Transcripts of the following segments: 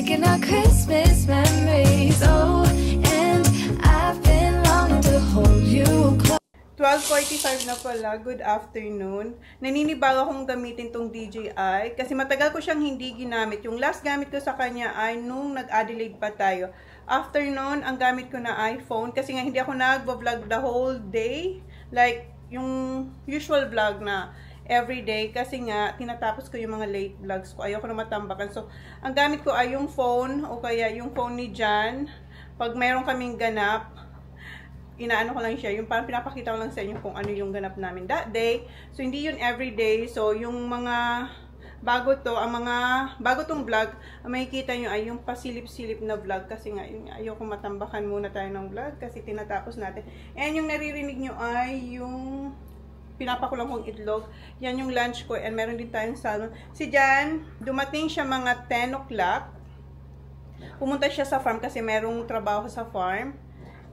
making our Christmas memories. Oh, and I've been longing to hold you close. 12:45 na pala. Good afternoon. Naninibago akong gamitin tong DJI kasi matagal ko siyang hindi ginamit. Yung last gamit ko sa kanya ay nung nag-Adelaide pa tayo. After nun, ang gamit ko na iPhone kasi nga hindi ako nag-vlog the whole day. Like, yung usual vlog na everyday kasi nga tinatapos ko yung mga late vlogs ko. Ayoko na matambakan. So, ang gamit ko ay yung phone o kaya yung phone ni Jan. Pag mayroon kaming ganap, inaano ko lang siya, yung parang pinapakita ko lang sa inyo kung ano yung ganap namin that day. So, hindi yun everyday. So, yung mga bago to, ang mga bago tong vlog, ang makikita nyo ay yung pasilip-silip na vlog. Kasi nga, yun, ayoko matambakan muna tayo ng vlog kasi tinatapos natin. And yung naririnig nyo ay yung pinapakulang kong itlog. Yan yung lunch ko. And meron din tayong salmon. Si Jan, dumating siya mga 10 o'clock. Pumunta siya sa farm kasi merong trabaho sa farm.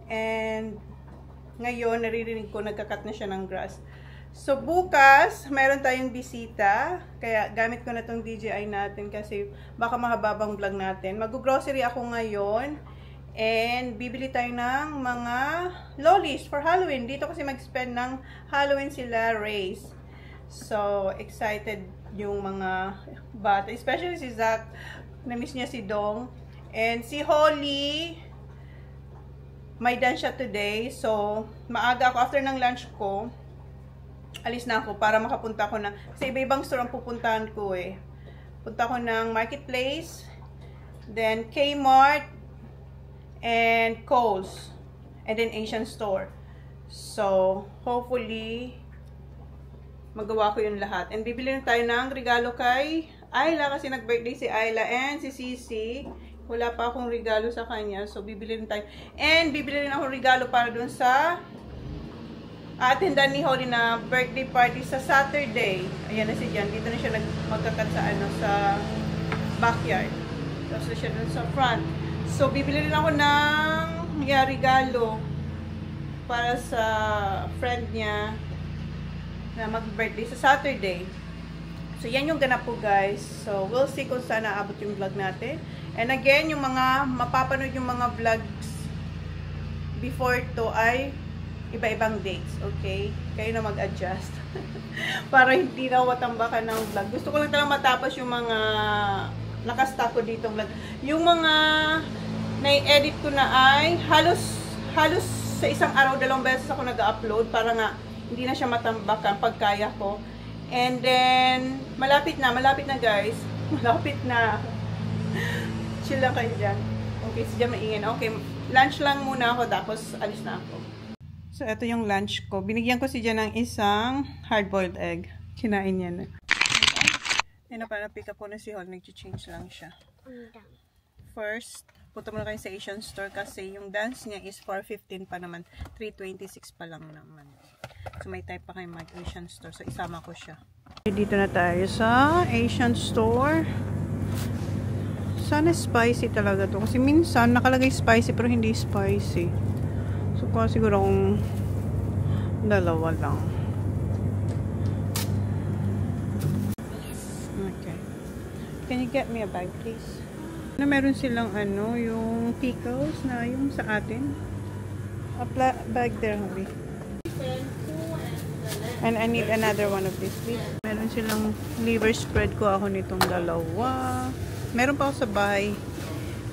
And ngayon, naririnig ko, nagkakat na siya ng grass. So, bukas, mayroon tayong bisita. Kaya, gamit ko na tong DJI natin kasi baka mahababang vlog natin. Mag-grocery ako ngayon. And, bibili tayo ng mga lollies for Halloween. Dito kasi mag-spend ng Halloween sila, Race. So, excited yung mga bata. Especially si Zach. Na-miss niya si Dong. And si Holly, may dance siya today. So, maaga ako. After ng lunch ko, alis na ako para makapunta ko na. Kasi iba-ibang store ang pupuntahan ko eh. Punta ko ng Marketplace, then Kmart, and Kohl's, and then Asian store. So, hopefully, magawa ko yun lahat. And bibili na tayo ng regalo kay Ayla kasi nag-birthday si Ayla and si Sisi. Wala pa akong regalo sa kanya. So, bibili rin tayo. And, bibili rin akong regalo para dun sa attendan ni Holly na birthday party sa Saturday. Ayan na si Jan. Dito na siya magkakat sa, sa backyard. Tapos na siya dun sa front. So, bibili rin ako ng regalo para sa friend niya na mag-birthday sa Saturday. So, yan yung ganap po, guys. So, we'll see kung saan naabot yung vlog natin. And again, yung mga mapapanood yung mga vlogs before to ay iba-ibang dates, okay? Kayo na mag-adjust. Para hindi na matambakan ng vlog. Gusto ko lang talaga matapos yung mga nakastock ko dito vlog. Yung mga na-edit ko na ay halos sa isang araw, 2 beses ako nag-upload para nga hindi na siya matambakan pag kaya ko. And then, malapit na guys. Malapit na. Chill lang kayo dyan. Okay, si Jan maingin. Okay, lunch lang muna ako, tapos alis na ako. So, ito yung lunch ko. Binigyan ko si Jan ng isang hard-boiled egg. Kinain niya na. Yan na pala, pick up ko na si Hall. Nag-change lang siya. First, punta muna kayo sa Asian store kasi yung dance niya is 4:15 pa naman. 3:26 pa lang naman. So, may type pa kayo mag-Asian store. So, isama ko siya. Dito na tayo sa Asian store. Sana spicy talaga to. Kasi minsan, nakalagay spicy pero hindi spicy. So, kung siguro kung 2 lang. Okay. Can you get me a bag, please? Na meron silang yung pickles na yung sa atin. A bag there, honey. And I need another one of these, please. Meron silang liver spread ko ako nitong 2. Meron pa ako sa bahay.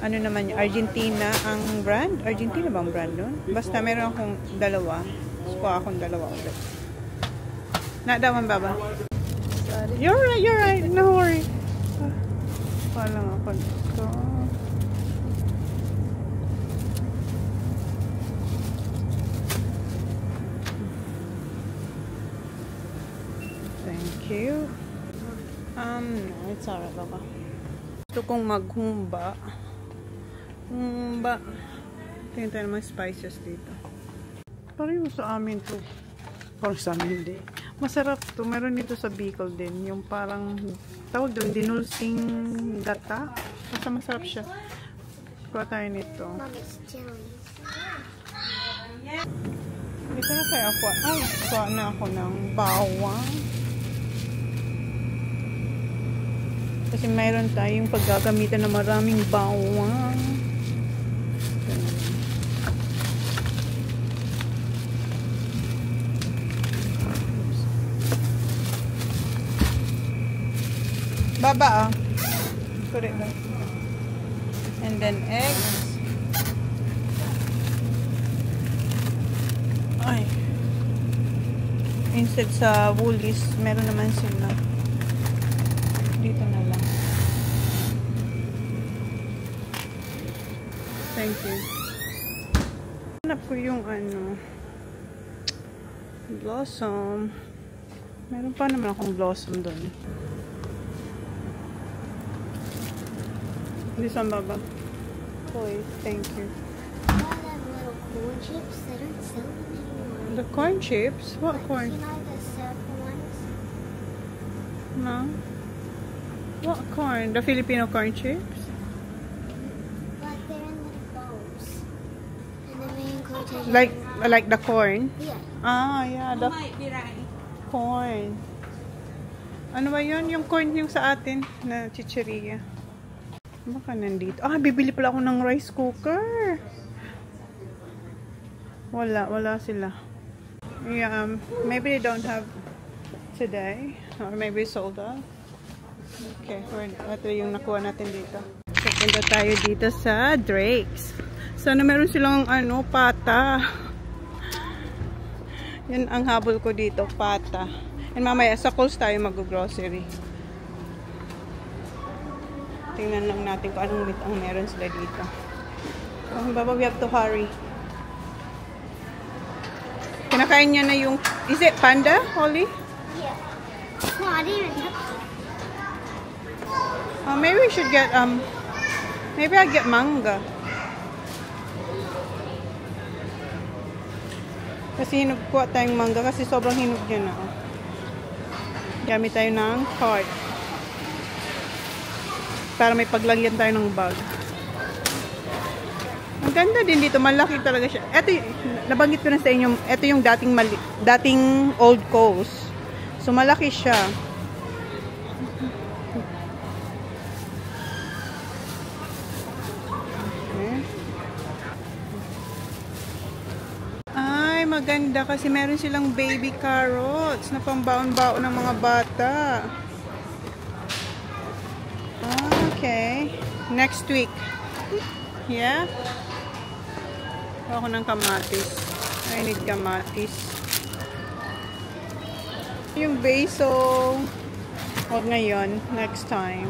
Ano naman yung Argentina ang brand? Argentina bang brand nun? Basta meron akong 2. So, akong 2 ulit. Not that one, Baba. You're right. No worry. Palang ako dito. Thank you. No, it's alright, Baba. Gusto kong maghumba. Tingnan tayo ng mga spices dito. Parang sa amin to. Parang sa amin hindi. Masarap to. Meron dito sa Bicol din. Yung parang, tawag doon, dinulsing gata. Basta masarap siya. Kuha tayo nito. Dito na kaya ako. Ay, kuha na ako ng bawang. Kasi mayroon tayong paggagamitan na maraming bawang. Baba, put it back. And then eggs. Ay. Instead sa Woolies, meron naman sila. Dito na lang. Thank you. Hanap ko yung ano, Blossom. Meron pa naman akong Blossom doon. This one, Baba. Boy, thank you. All them little corn chips, they don't sell them anymore. The corn chips? What corn? You know the circle ones? No. What corn? The Filipino corn chips? But they're in little bowls. And then we include Like the corn? Yeah. Ah, yeah. The corn. Ano ba yun? Yung corn yung sa atin na chicheria. Baka nandito. Ah, bibili pala ako ng rice cooker. Wala sila. Yeah, maybe they don't have today. Or maybe sold out. Okay, ito yung nakuha natin dito. So, punta tayo dito sa Drake's. Sana meron silang ano, pata. Yan ang habol ko dito, pata. And mamaya, sa Coles tayo mag-grocery. Tingnan lang natin kung anong meat ang meron sila dito. So, Baba, we have to hurry. Kinakain niya na yung... Is it panda, Holly? Yeah. No, I didn't even touch it. Maybe we should get... Maybe I'll get manga. Kasi kuha tayong manga kasi sobrang hinog niya na. Gamit tayo ng cart. Para may paglagyan tayo ng bag. Ang ganda din dito. Malaki talaga siya. Ito, nabanggit ko na sa inyo, ito yung dating Old Coast. So, malaki siya. Okay. Ay, maganda kasi meron silang baby carrots na pambaon-baon ng mga bata. Okay. Next week. Yeah? Ako ng kamatis. I need kamatis. Yung basil. Huwag ngayon. Next time.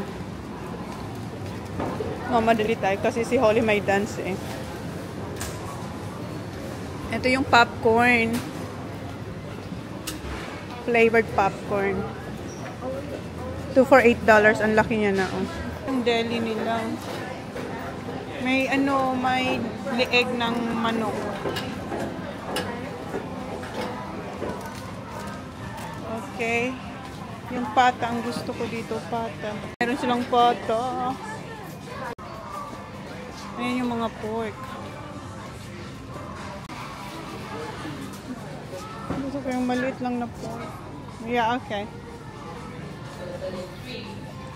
Madali tayo kasi si Holly may dance eh. Ito yung popcorn. Flavored popcorn. 2 for $8. Ang laki niya na oh. Ang deli nila. May may leeg ng manok. Okay. Yung pata ang gusto ko dito, pata. Meron silang pata. Ayan yung mga pork. Gusto ko yung maliit lang na pork. Yeah, okay.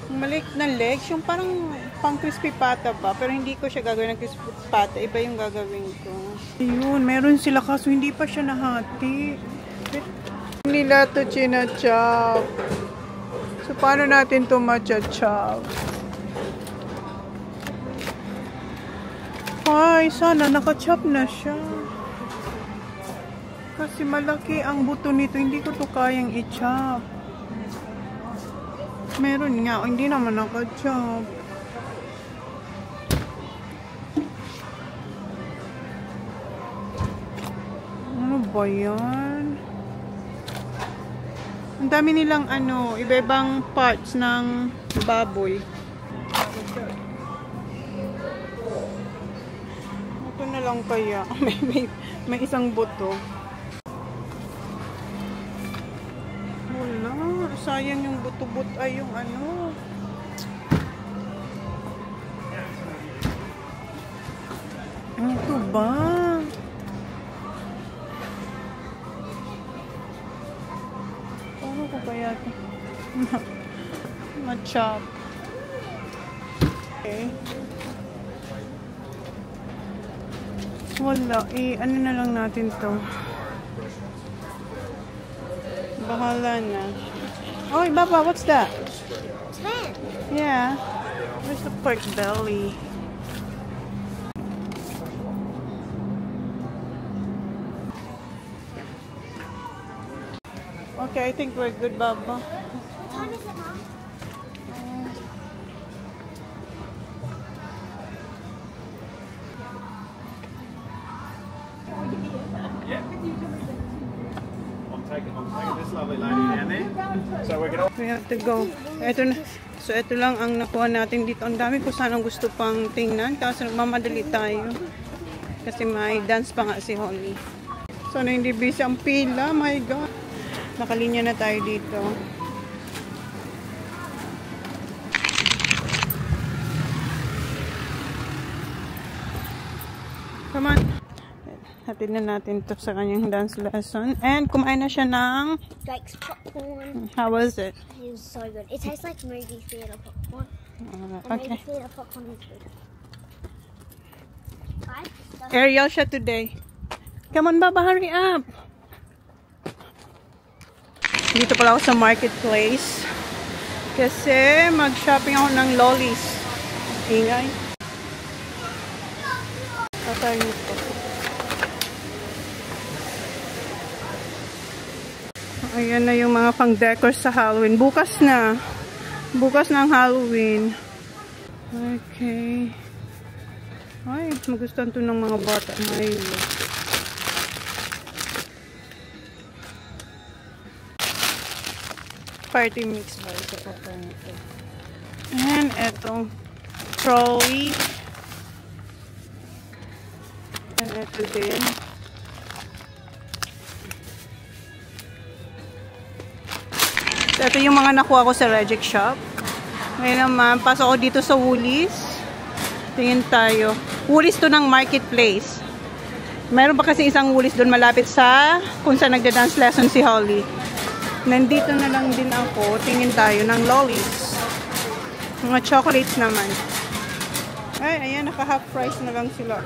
Maliit na legs, yung parang pang crispy pata ba, pero hindi ko siya gagawin ng crispy pata, iba yung gagawin ko. Ayun, meron sila kaso hindi pa siya nahati. Nila to chinachop. So, paano natin to machachop? Ay, sana nakachop na siya. Kasi malaki ang buto nito, hindi ko to kayang i-chop. Meron nga, hindi naman naka-chop. Ano ba yan? Ang dami nilang iba-ibang parts ng baboy. Ito na lang kaya. may isang buto. Wala. Sayang yung buto-buto ay yung Ito ba? Paano ko kaya ito? Ma-chop. Okay. Wala. Ano na lang natin to. Bahala na. Oh, Baba, what's that? 10. Yeah. Where's the pork belly? Okay, I think we're good, Baba. What time is it, Mom? I'm taking this lovely lady down there. So we're gonna. We have to go. Ito na. So, ito lang ang nakuha natin dito. Ang dami ko sanang gusto pang tingnan. Kasi nagmamadali tayo. Kasi may dance pa nga si Holly. So, na hindi busy ang pila. My God. Nakalinya na tayo dito. Come on. Hatid na natin to sa kanyang dance lesson. And kumain na siya ng... Drake's popcorn. How was it? It was so good. It tastes like movie theater popcorn. And Okay. movie theater popcorn is good. Guys, Ariel siya today. Come on, Baba, hurry up. Dito pala ako sa marketplace. Kasi mag-shopping ako ng lollies. Ingay. Tatay nito. Ayan na yung mga pang-decor sa Halloween. Bukas na. Bukas na ang Halloween. Okay. Ay, magustuhan to ng mga bata. Milo. Party mix ba? Ito po nito. And etong trolley. And ito din. So, ito yung mga nakuha ko sa Reject Shop. Ngayon naman, pasok ako dito sa Woolies. Tingin tayo. Woolies to ng marketplace. Meron pa kasi isang Woolies doon malapit sa kung saan nagda-dance lesson si Holly. Nandito na lang din ako. Tingin tayo ng lollies. Mga chocolates naman. Ay, ayan. Naka-half price na lang sila.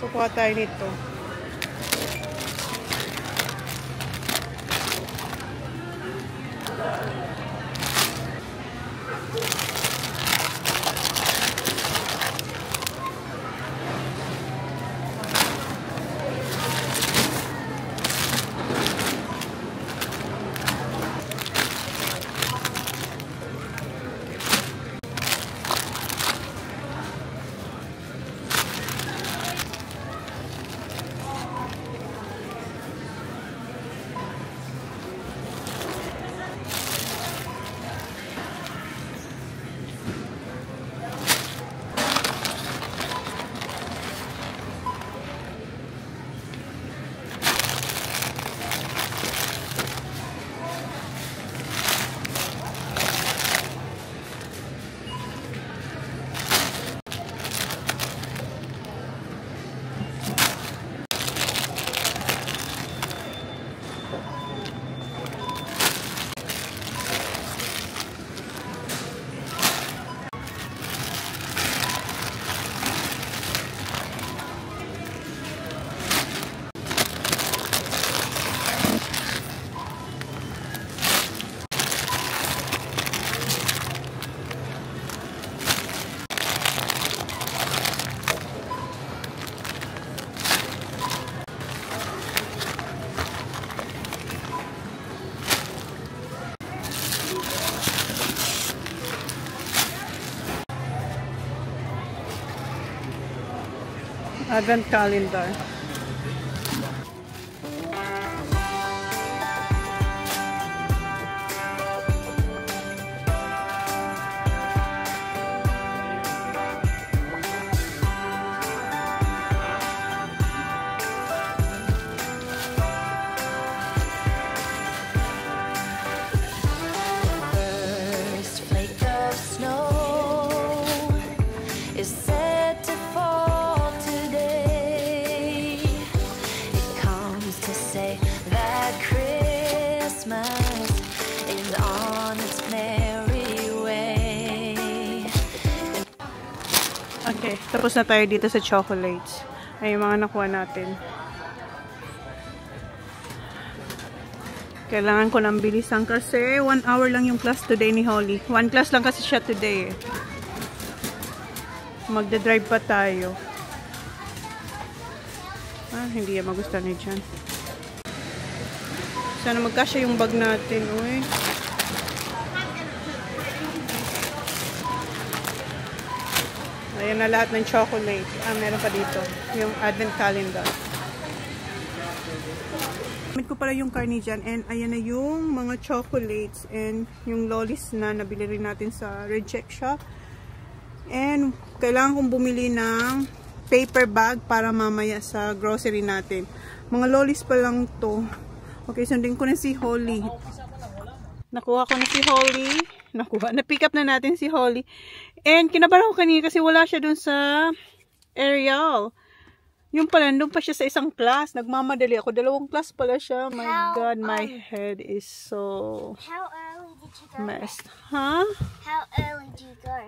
So, kuha tayo nito. Advent calendar. First flake of snow is set to fall today. Okay, tapos na tayo dito sa chocolates. Ay, yung mga nakuha natin. Kailangan ko ng bilisan kasi 1 hour lang yung class today ni Holly. 1 class lang kasi siya today eh. Magda-drive pa tayo. Ah, hindi yan magustuhan niya dyan. Sana magkasya yung bag natin, uy. Ayan na lahat ng chocolate. Ah, meron pa dito. Yung advent calendar. Gamit ko pala yung carne dyan. And ayan na yung mga chocolates. And yung lollies na nabili rin natin sa Red Check Shop. And kailangan kong bumili ng paper bag para mamaya sa grocery natin. Mga lollies pa lang to. Okay, sundin ko na si Holly. Nakuha ko na si Holly. Na-pick up na natin si Holly. And kinabahan ko kanina kasi wala siya dun sa aerial. Yung pala, nandun pa siya sa isang class. Nagmamadali ako. 2 class pala siya. My God, my head is so How early did you go? messed. Huh? How early did you go?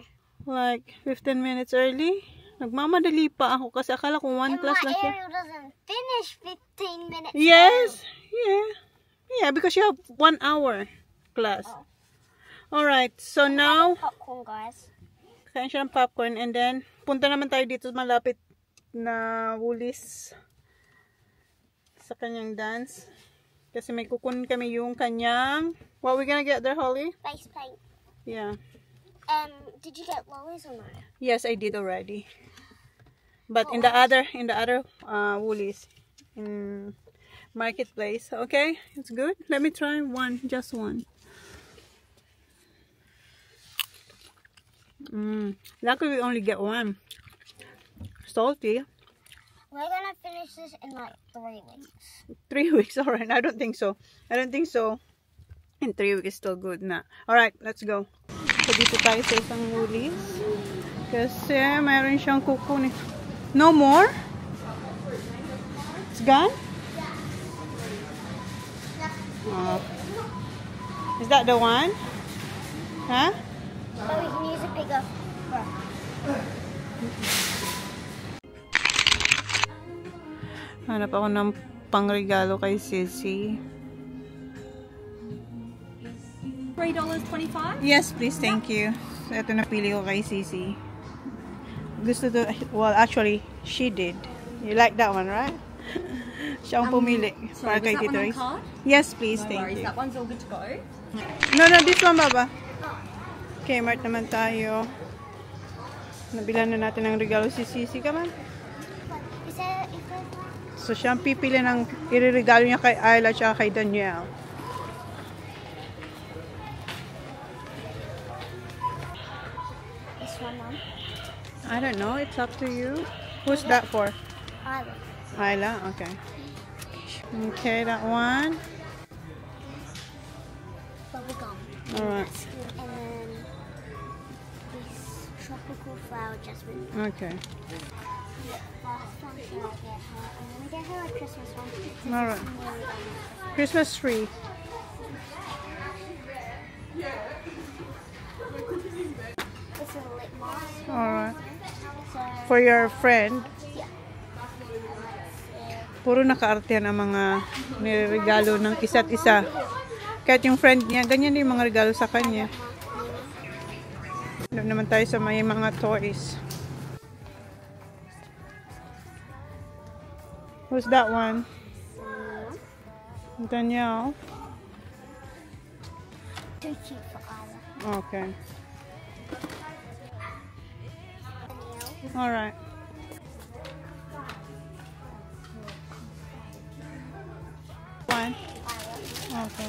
Like 15 minutes early. Nagmamadali pa ako kasi akala ko 1 class lang siya. Ariel doesn't finish 15 minutes. Yes. Yeah. Yeah, because you have 1 hour class. Oh. Alright, so now, Popcorn, guys. kain siya ng popcorn and then, punta naman tayo dito malapit na Woolies sa kanyang dance. Kasi may kukunin kami yung kanyang, what we gonna get there, Holly? Face paint. Yeah. Did you get lollies or not? Yes, I did already. But in the other Woolies in Marketplace. Okay, it's good. Let me try one, just one. Luckily we only get one. Salty. We're gonna finish this in like 3 weeks. 3 weeks, alright. I don't think so. I don't think so. In 3 weeks is still good na. Alright, let's go. So dito tayo sa isang Woolies. Kasi mayroon siyang kukunin. No more? It's gone? Oh. Is that the one? Huh? So we can use a bigger brush. Hanap ako ng pangregalo kay Sissy. $3.25? Yes, please. Thank you. So, ito napili ko kay Sissy. Gusto to, well, actually, she did. You like that one, right? Siya ang pumili. Para Sorry, kay was that Tito one on Rex. card? Yes, please. No Thank worries, you. that one's all good to go. No, this one, Baba. Kmart naman tayo. Nabilan na natin ng regalo si Sissy. Come on. Is there a good one? So, siya ang pipili ng iririgalo niya kay Ayla at kay Danielle. This one, Mom. I don't know. It's up to you. Who's that for? I like Ayla? Okay. Okay, that one. bubblegum. Alright. That's good. And then this tropical flower jasmine. Okay. Last one should I get her? I'm gonna get her a Christmas one. because Alright. it's really unnecessary. Christmas tree. It's a lip mask. Alright. So, For your friend. yeah. Puro nakaarte ang mga niregalo ng isa't isa. Kahit yung friend niya, ganyan din yung mga regalo sa kanya. Doon naman tayo sa may mga toys. Who's that one? Danielle. Too cute for Isla. Okay. Danielle. Alright. One. Okay.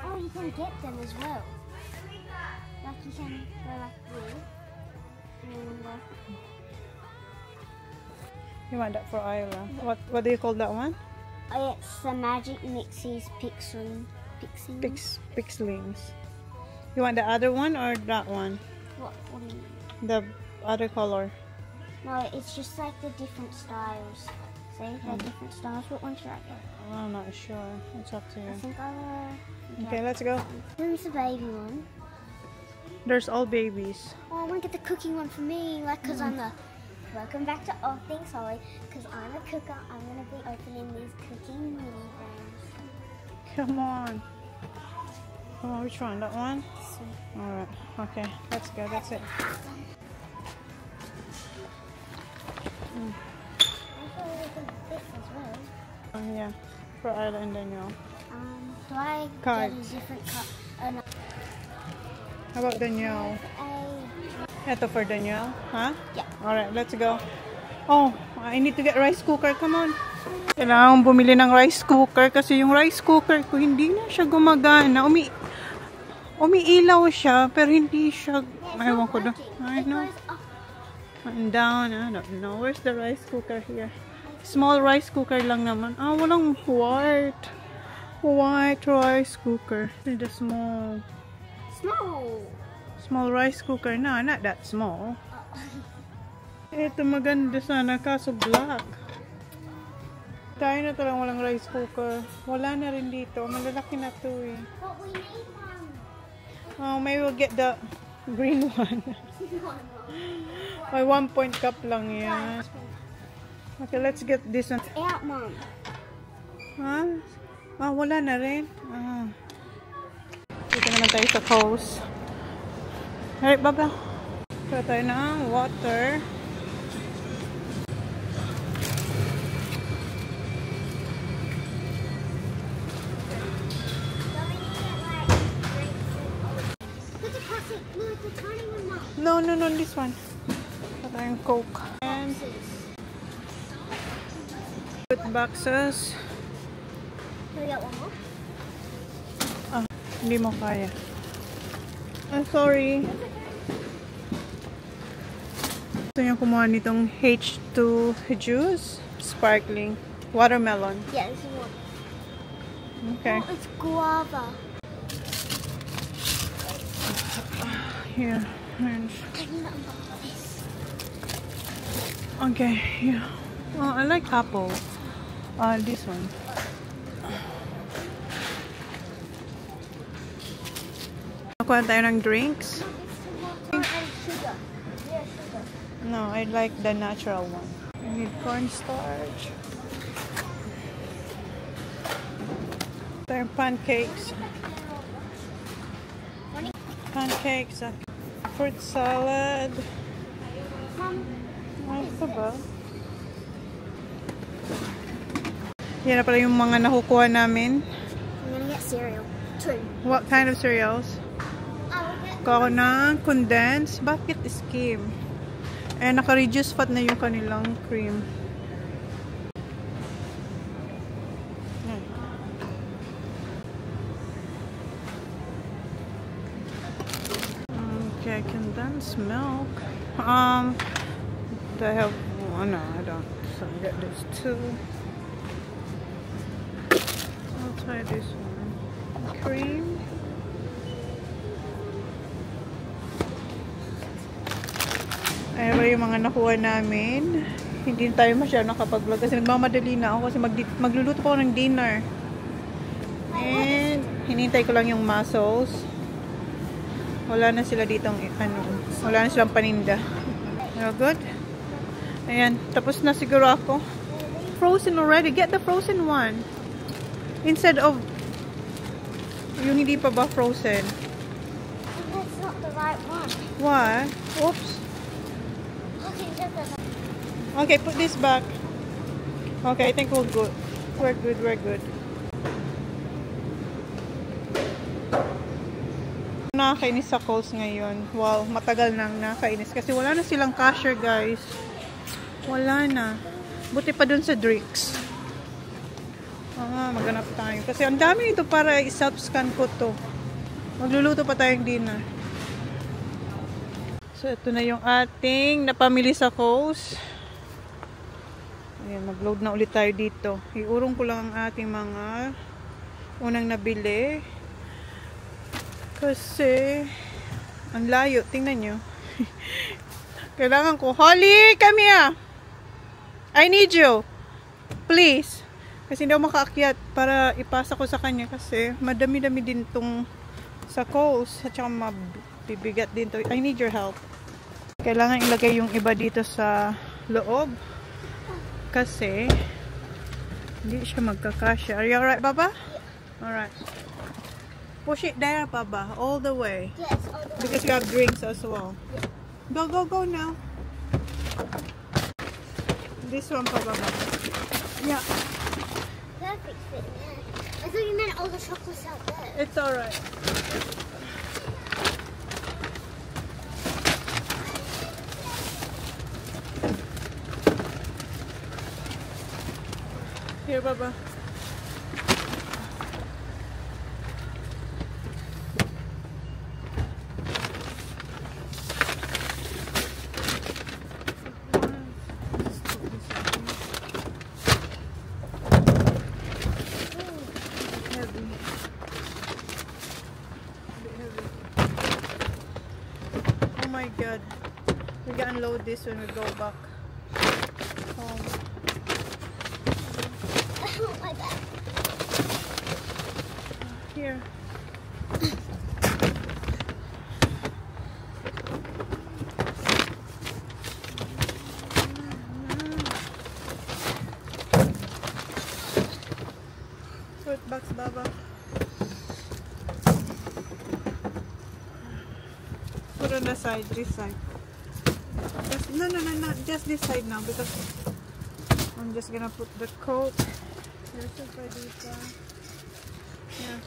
Oh, you can get them as well. Like you can go like this. And, You want that for Ayla. What do you call that one? oh, it's the Magic Mixies Pixel. Pixlings. You want the other one or that one? What do you mean? The other color. No, it's just like the different styles. See, they're different styles. What one should I get? I'm not sure. It's up to I you. think I will. Okay, let's go. Who's the baby one? There's all babies. Oh, I want to get the cooking one for me, like, cause I'm a. Welcome back to All Things Holly. Cause I'm a cooker, I'm gonna be opening these cooking mini brands. Come on. Oh, which one? That one? Alright. Okay. Let's go. That's it. Also, this as well. Yeah. For Isla and Danielle. Do I Cards. get a different cup? No. How about Danielle? Ito for Danielle. Huh? Yeah. Alright. Let's go. Oh, I need to get rice cooker. Come on. Kailangan bumili ng rice cooker kasi yung rice cooker ko hindi na siya gumagana. Umiilaw siya pero hindi siya. Ewan ko doon. I know. And down. I don't know. Where's the rice cooker here? Small rice cooker lang naman. Ah, walang white. White rice cooker. The small. Small rice cooker. No, not that small. Ito maganda sana kaso black. Tayo na talang walang rice cooker. Wala na rin dito. Malalaki na to eh. But we need one. Oh, maybe we'll get the green one. May 1 point cup lang yan. Okay, let's get this one. Out, Mom. Huh? Ah, wala na rin. Ah. Dito naman tayo sa coast. Alright, baba. Kaya tayo ng water. Look at plastic. Look at the tiny one, No, Mom. no, no, this one. Kaya tayong Coke. And food boxes. Can we get one more? Ah, hindi mo kaya. I'm sorry. Gusto niyo kumuha nitong H2 juice. Sparkling. Watermelon. Yeah, this is one. Okay. Oh, it's guava. Here. And Can you not unbox this? okay, yeah. Oh, I like apple. This one. Nakuha tayo ng drinks. And sugar. Yeah, sugar. No, I like the natural one. I need cornstarch. There are pancakes. Pancakes. Fruit salad. Mom, Ano pa ba? Yan na pala yung mga nakukuha namin. I'm gonna get cereal. 2. What kind of cereals? I'll get Kuha ko ng condensed. Bakit skim? Eh, naka-reduce fat na yung kanilang cream. Yan. Okay, condensed milk. Do I have? Oh, no, I don't. So I get this too. I'll try this one. Cream. Ayan ba yung mga nakuha namin. Hindi tayo masyado nakapag-vlog kasi nagmamadali na ako kasi magluluto pa ako ng dinner. And hinintay ko lang yung mussels. Wala na sila ditong wala na silang paninda. Well, good. Ayan, tapos na siguro ako. Frozen already. Get the frozen one. Instead of yung hindi pa ba frozen. That's not the right one. What? Oops. Okay, just the Okay, put this back. Okay, I think we're good. We're good, we're good. Nakakainis sa calls ngayon. Wow, matagal nang nakakainis. Kasi wala na silang cashier, guys. Wala na. Buti pa dun sa drinks. Maghanap tayo. Kasi ang dami nito para i-self-scan ko to. Magluluto pa tayong dinner. So, ito na yung ating napamili sa Coast. Ayan, mag-load na ulit tayo dito. Iurong ko lang ang ating mga unang nabili. Kasi, ang layo. Tingnan nyo. Kailangan ko. Holly, come here! I need you. Please. Kasi hindi ako makaakyat para ipasa ko sa kanya. Kasi, madami-dami din tong sa Kohl's. At saka mabibigat din to. I need your help. Kailangan ilagay yung iba dito sa loob. Kasi hindi siya magkakasya. Are you alright, Baba? Alright. Push it there, Baba. All the way. Yes, all the way. Because you have drinks as well. Go, go, go now. This one, Baba. Yeah. Perfect fit there. I thought you meant all the chocolates out there. It's alright. Here, Baba. Oh my God. We can unload this when we go back home. Oh my God. Here. Fruit box, Baba. Put on the side, this side. Just, no, just this side now because I'm just gonna put the coat. Here's the fajita. Yeah.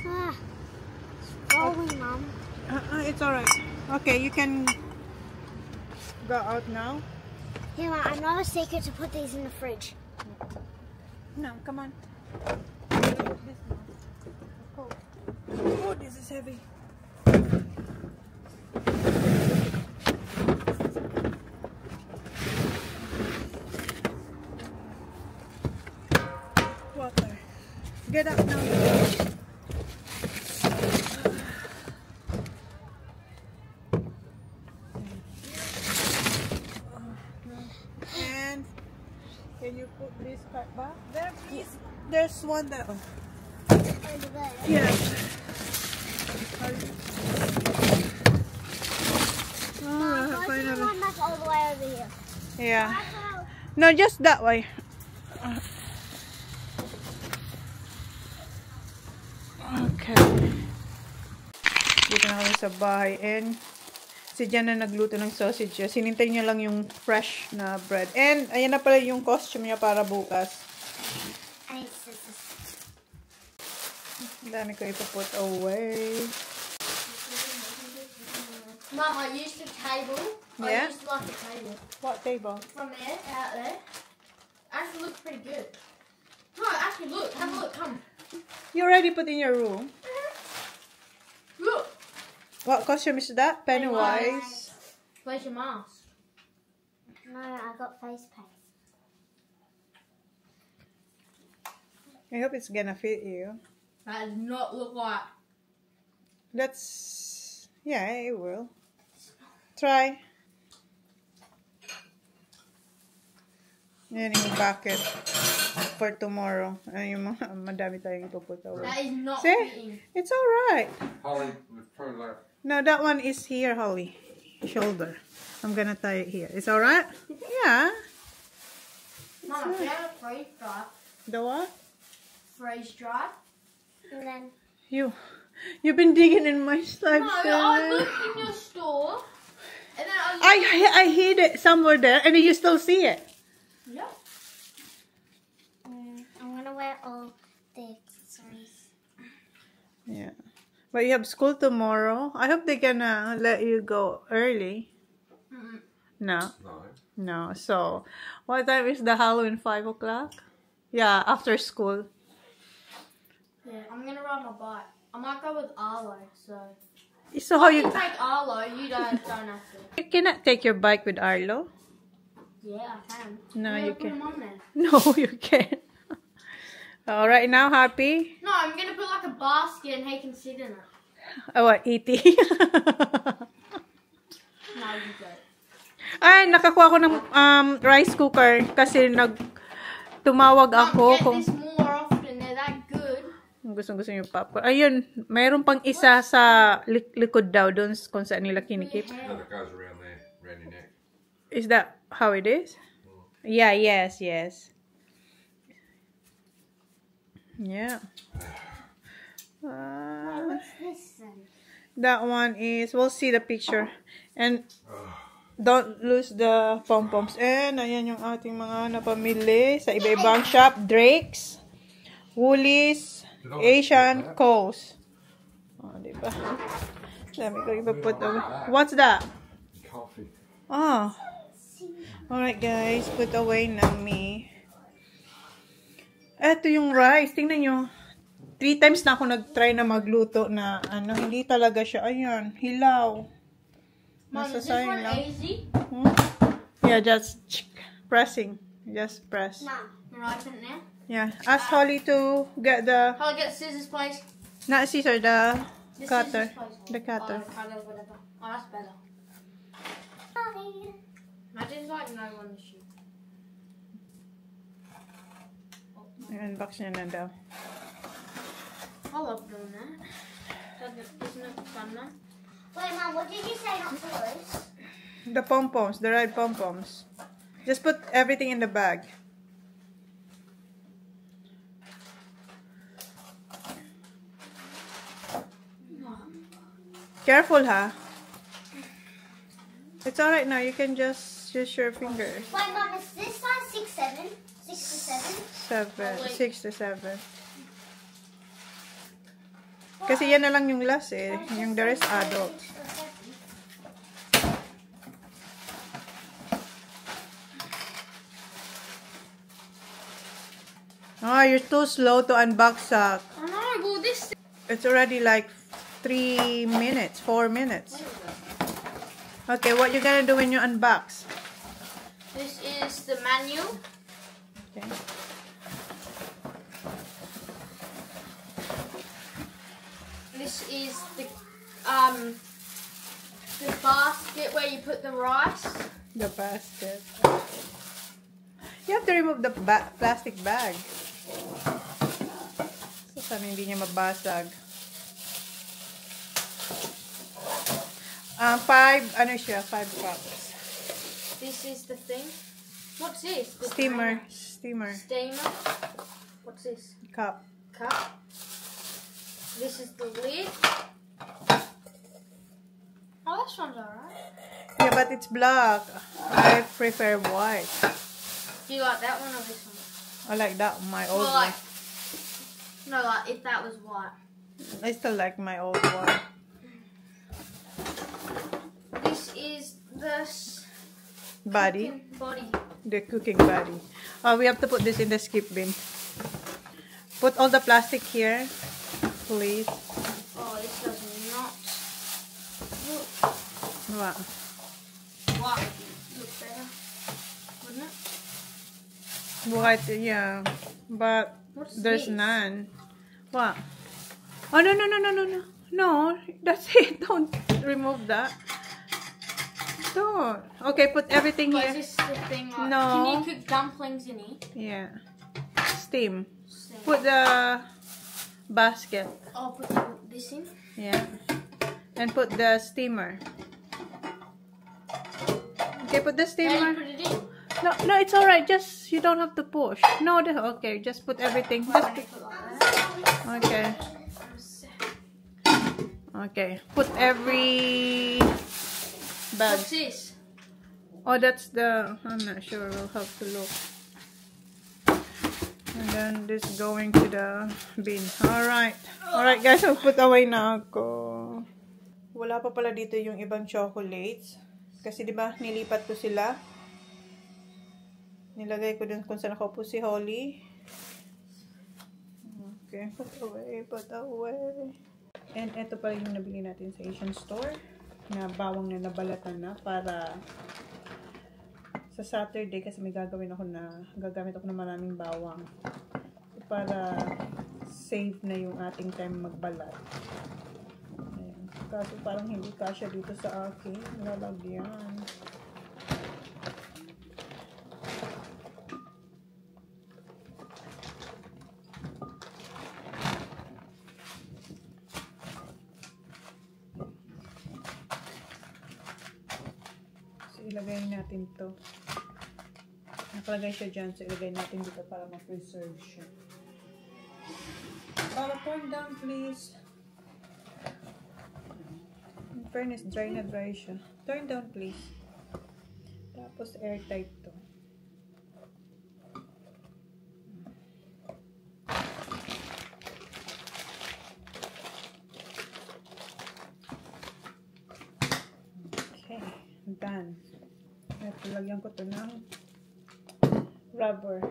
Ah, rolling, Mom. It's alright. Okay, you can go out now. Here, Mom, I know a secret to put these in the fridge. No, come on. This one. Oh. Oh, this is heavy. Water. Get up now. And can you put this part back there, please? There's one there. Oh. Over there. Yes. Mom, Alright, go to the finally. one that's all the way over here. Yeah. Wow. No, just that way. Okay. Dito na kami sa bahay. And si Jan na nagluto ng sausage. Sinintay niya lang yung fresh na bread. And ayan na pala yung costume niya para bukas. And it's just Dami ko ipaput away. Mum, I used the table. Yeah? I used like a table. What table? From there, out there. Actually looks pretty good. No, actually look. Have a look. Come. You already put in your room. Look. What costume is that? Pennywise. Where's your mask? no, I got face paint. I hope it's gonna fit you. That does not look like. Let's... Yeah, it will. Try. Yan yung bucket for tomorrow. Ay, yung mga madami tayong ipuput away. That is not See? fitting. It's alright. Holly was pro left. No, that one is here, Holly. Shoulder. I'm gonna tie it here. It's alright? Yeah. Mum, I found a freeze dry. The what? Freeze dry. And then You've been digging in my slime. No, I looked in your store. And then I hid it somewhere there, and you still see it. Yeah. I'm gonna wear all the accessories. Yeah. But you have school tomorrow. I hope they're gonna let you go early. Mm-mm. No. No. No. So, what time is the Halloween? 5 o'clock? Yeah, after school. Yeah, I'm gonna ride my bike. I might go with Arlo, so. So how I you... can take Arlo, you guys don't have to. You cannot take your bike with Arlo? Yeah, I can. No, I'm you gonna put can't. them on there. No, you can't. Alright, now happy? No, I'm gonna put like a basket and he can sit in it. Oh, what, E.T.? No, you don't. Ay, nakakuha ko ng rice cooker kasi tumawag ako Get kung this more often. They're that good. gusto yung popcorn. Ayun, mayroon pang isa sa likod daw doon kung saan nila kinikip. No, that goes around there, around your neck. Is that how it is? Yeah, yes. Yeah. What's this then? That one is, we'll see the picture. And don't lose the pom-poms. And ayan yung ating mga napamili sa iba-ibang shop. Drake's, Woolies, Asian, Coles. Oh, diba? Dami ko ipaput away. What's that? Coffee. Oh. Alright guys, put away namin. Eto yung rice. Tingnan nyo. 3 times na ako nag-try na magluto na hindi talaga siya. Ayan, hilaw. Mom, is this Nasasayang one lang. easy? Yeah, just pressing. Just press. Mom. Can I open it now? Yeah. Ask Holly to get the, I'll get scissors, please. not scissor, the The cutter. scissors, please. The cutter. Oh, cutter, whatever. Oh, that's better. Mommy. Imagine it's like no one to shoot. I-unbox niya na daw. I love doing that. Isn't it fun, man? Wait, Mom, what did you say not to lose? The pom-poms, the red pom-poms. Just put everything in the bag. Careful, ha? It's alright now. You can just use your fingers. Wait, Mom, is this size 6'7"? 6 to 7? 6 to 7. Kasi yan na lang yung last eh. Yung the rest adults. Oh, you're too slow to unbox that. I know, well, this. It's already like 3 minutes, 4 minutes. Okay, what you gonna do when you unbox? This is the manual. Okay. This is the basket where you put the rice. The basket. You have to remove the plastic bag. So, sana hindi niya mabasag. 5, ano siya? 5 cups. This is the thing. What's this? The Steamer. drainer. Steamer. Steamer. What's this? Cup. Cup. This is the lid. Oh, this one's alright. Yeah, but it's black. I prefer white. Do you like that one or this one? I like that, my old Well, one. like, no, like if that was white. I still like my old one. This is the Body. body. The cooking body. We have to put this in the skip bin. Put all the plastic here, please. Oh, this does not look Wow. white. Look better, wouldn't it? White, yeah. But What's there's this? none. What? Oh, no. No, that's it. Don't remove that. Don't. Okay, put everything But here. is this the thing like, No. can you cook dumplings in it? Yeah. Steam. Steam. Put the basket. I'll put this in. Yeah. And put the steamer. Okay, put the How do steamer. you put it in? No, it's alright. Just, you don't have to push. No, okay, just put everything. Just Put it like that. okay. Okay. Put every bag. What's this? Oh, that's the, I'm not sure. We'll have to look. And then this going to the bin. Alright. Alright guys, so put away na ako. Wala pa pala dito yung ibang chocolates. Kasi diba, nilipat ko sila. Nilagay ko dun kung saan nakaupo si Holly. Okay, put away, put away. And ito pa rin yung nabili natin sa Asian store. Na bawang na nabalatan na para sa Saturday kasi may gagamit ako ng maraming bawang. Para save na yung ating time magbalat. Ayan. Kaso parang hindi kasya dito sa akin. Lalagyan. ilagay natin to. Nakalagay siya dyan. So, ilagay natin dito para ma-preserve siya. Turn down, please. In fairness, dry na dry siya. Turn down, please. Tapos, airtight to. Okay. Done. Ito, lagyan ko to ng rubber.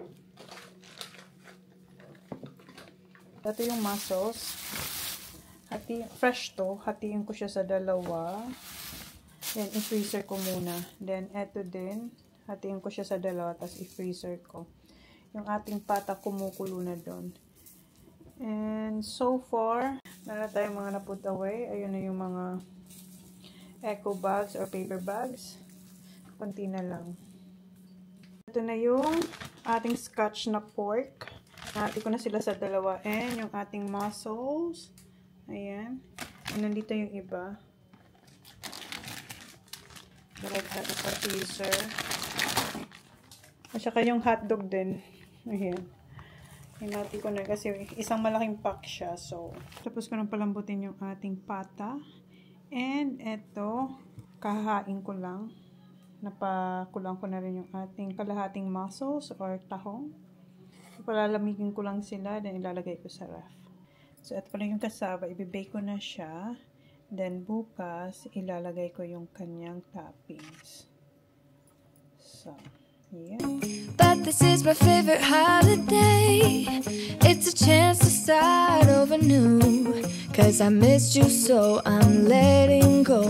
Ito yung mussels. Fresh to. Hatiin ko siya sa dalawa. Then, i-freezer ko muna. Then, eto din. Hatiin ko siya sa dalawa. Tapos, i-freezer ko. Yung ating pata kumukulo na doon. And, so far, meron tayong mga na-put away. Ayun na yung mga eco bags or paper bags. Kunti na lang. Ito na yung ating scotch na pork. Hati ko na sila sa dalawa. And yung ating mussels. Ayan. And nandito yung iba. Direct natin sa freezer. At saka yung hotdog din. Ayan. Hinati ko na kasi isang malaking pack siya. So, tapos ko nang palambutin yung ating pata. And eto, kahain ko lang. Napakulang ko na rin yung ating kalahating mussels or tahong. Palalamigin ko lang sila, then ilalagay ko sa ref. So, ito pala yung cassava. Ibibake ko na siya. Then, bukas, ilalagay ko yung kanyang toppings. So, yeah. But this is my favorite holiday. It's a chance to start over new. 'Cause I missed you, so I'm letting go.